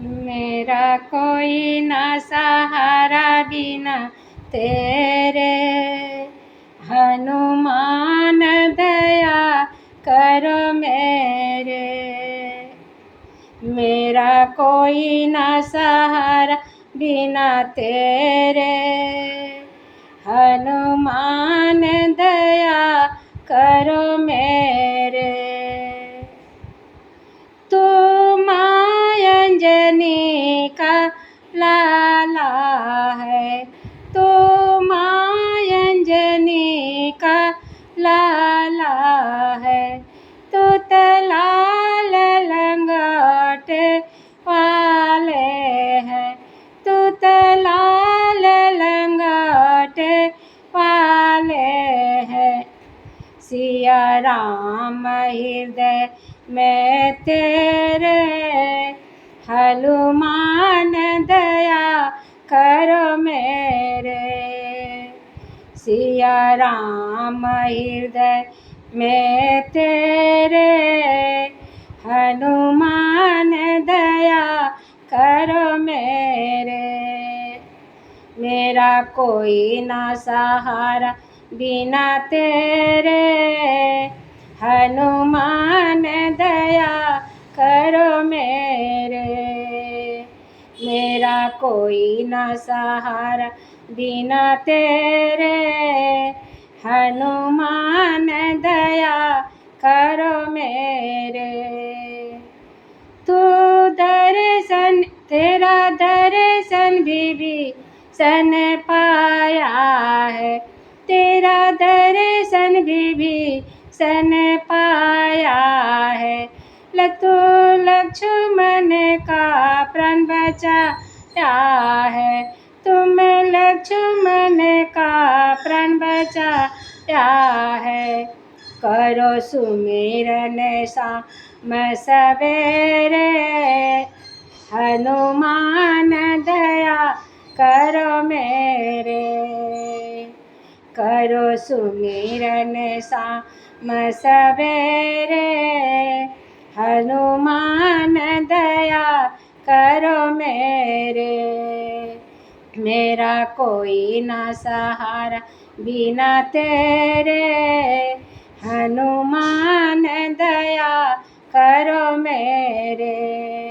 मेरा कोई ना सहारा बिना तेरे, हनुमान दया करो मेरे। मेरा कोई ना सहारा बिना तेरे, हनुमान दया करो मेरे। तू माँ अंजनी का लाला है, तू माँ अंजनी का लाला है। तू तो लाल लंगोट वाले है, तू तो लाल लंगोट वाले है। सिया राम हृदय में तेरे, हनुमान दया करो मेरे। सिया राम हृदय में तेरे, हनुमान दया करो मेरे। मेरा कोई ना सहारा बिना तेरे, हनुमान दया करो मेरे। मेरा कोई ना सहारा बिना तेरे, हनुमान दया करो मेरे। तू दर्शन तेरा दर्शन भी सन पाया है, तेरा दर्शन भी सन पाया है। तू लक्ष्मण का प्राण बचाया है, तुम लक्ष्मण का प्राण बचाया है। करो सुमिरन शाम सवेरे, हनुमान दया करो मेरे। करो सुमिरन शाम सवेरे, हनुमान दया करो मेरे। मेरा कोई ना सहारा बिना तेरे, हनुमान दया करो मेरे।